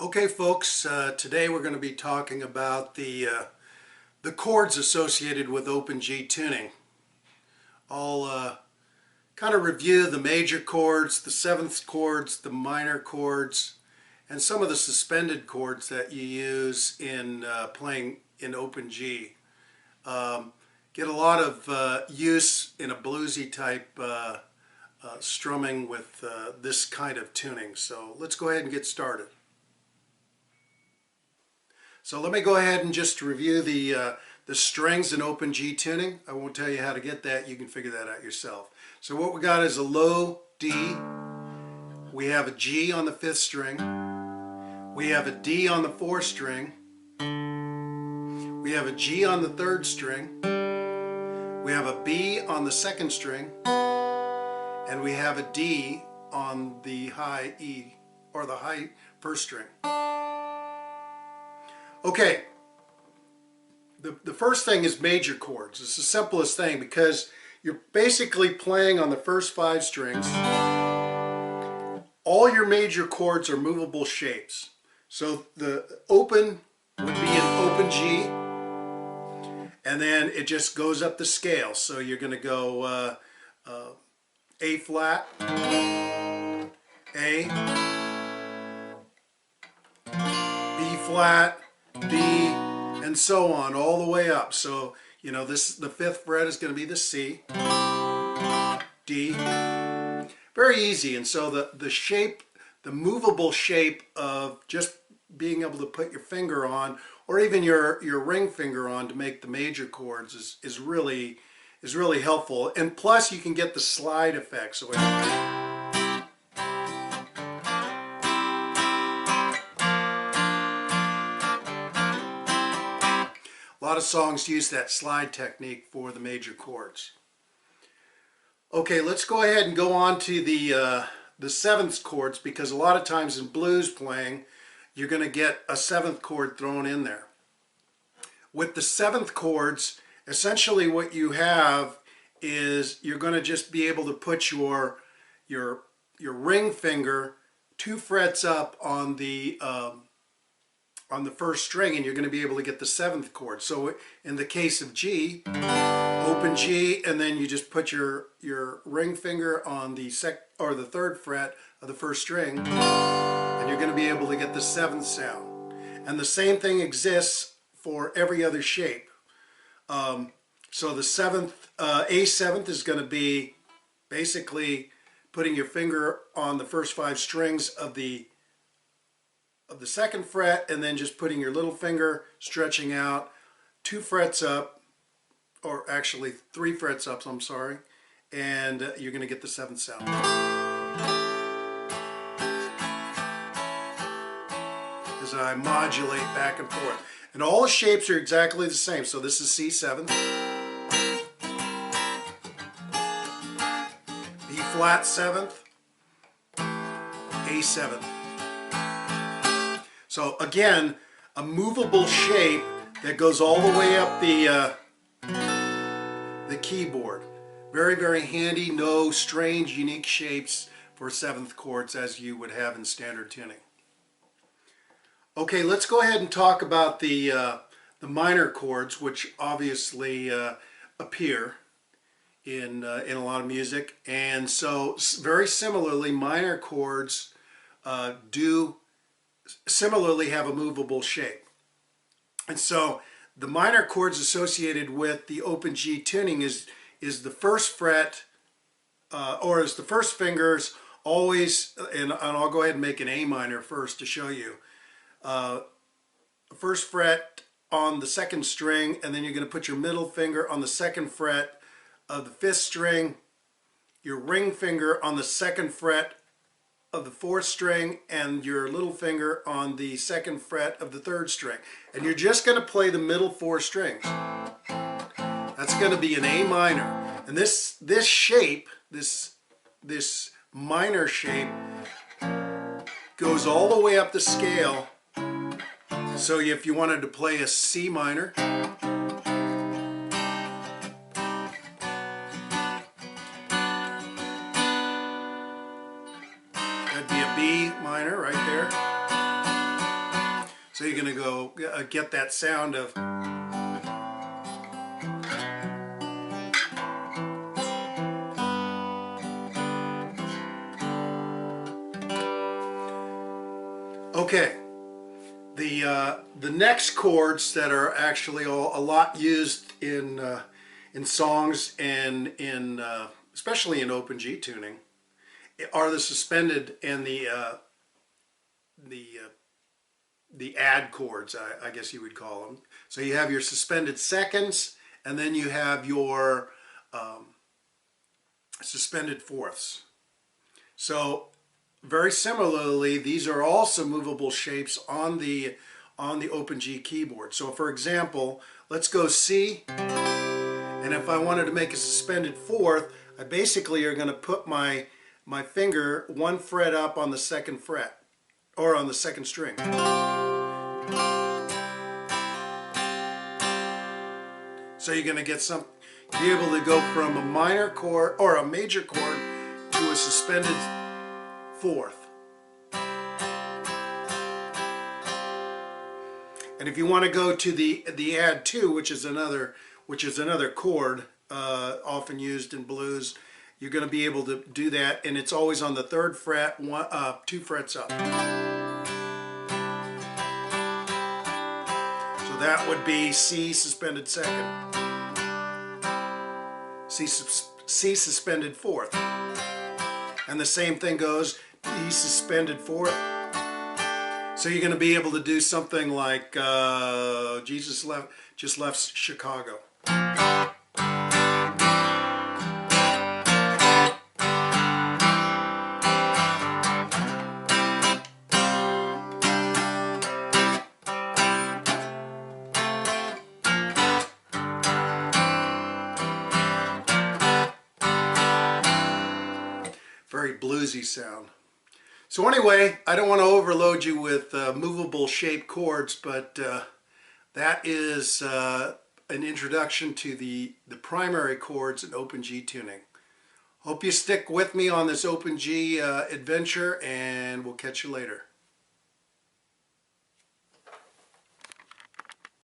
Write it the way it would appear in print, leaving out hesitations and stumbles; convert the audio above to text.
Okay, folks, today we're going to be talking about the chords associated with open G tuning. I'll kind of review the major chords, the seventh chords, the minor chords, and some of the suspended chords that you use in playing in open G. Get a lot of use in a bluesy type strumming with this kind of tuning. So let's go ahead and get started. So let me go ahead and just review the strings in open G tuning. I won't tell you how to get that. You can figure that out yourself. So what we got is a low D. We have a G on the 5th string. We have a D on the 4th string. We have a G on the 3rd string. We have a B on the 2nd string. And we have a D on the high E, or the high 1st string. Okay, the first thing is major chords. It's the simplest thing because you're basically playing on the first 5 strings. All your major chords are movable shapes. So the open would be an open G, and then it just goes up the scale. So you're going to go A flat, A, B flat, B, and so on all the way up. So you know the 5th fret is going to be the C, D. Very easy. And so the shape, the movable shape of just being able to put your finger on, or even your ring finger on to make the major chords is really helpful. And plus you can get the slide effect. So a lot of songs use that slide technique for the major chords. Okay, let's go ahead and go on to the 7th chords, because a lot of times in blues playing you're going to get a 7th chord thrown in there. With the 7th chords, essentially what you have is you're going to just be able to put your ring finger 2 frets up on the 1st string, and you're going to be able to get the 7th chord. So in the case of G, open G, and then you just put your ring finger on the 3rd fret of the 1st string, and you're going to be able to get the 7th sound. And the same thing exists for every other shape. So the 7th, A7th is going to be basically putting your finger on the first 5 strings of the 2nd fret, and then just putting your little finger stretching out 2 frets up, or actually 3 frets up, I'm sorry, and you're going to get the 7th sound. As I modulate back and forth. And all the shapes are exactly the same. So this is C7, B flat 7th, A7. So again, a movable shape that goes all the way up the keyboard. Very, very handy. No strange, unique shapes for 7th chords as you would have in standard tuning. Okay, let's go ahead and talk about the minor chords, which obviously appear in a lot of music. And so very similarly, minor chords do similarly have a movable shape. And so the minor chords associated with the open G tuning is the 1st fret, or is the 1st fingers always, and I'll go ahead and make an A minor first to show you. 1st fret on the 2nd string, and then you're going to put your middle finger on the 2nd fret of the 5th string, your ring finger on the 2nd fret of the 4th string, and your little finger on the 2nd fret of the 3rd string. And you're just going to play the middle 4 strings. That's going to be an A minor. And this shape, this minor shape, goes all the way up the scale. So if you wanted to play a C minor, that'd be a B minor right there. So you're going to go get that sound of. Okay, the next chords that are actually a lot used in songs and in especially in open G tuning are the suspended and the add chords, I guess you would call them. So you have your suspended seconds, and then you have your suspended fourths. So very similarly, these are also movable shapes on the open G keyboard. So for example, let's go C, and if I wanted to make a suspended fourth, I basically are going to put my finger one fret up on the second fret, or on the second string. So you're going to get be able to go from a minor chord or a major chord to a suspended fourth. And if you want to go to the add two, which is another chord often used in blues, you're going to be able to do that, and it's always on the third fret, two frets up. So that would be C suspended second, C suspended fourth, and the same thing goes E suspended fourth. So you're going to be able to do something like Jesus just left Chicago. Very bluesy sound. So anyway, I don't want to overload you with movable shape chords, but that is an introduction to the primary chords in open G tuning. Hope you stick with me on this open G adventure, and we'll catch you later.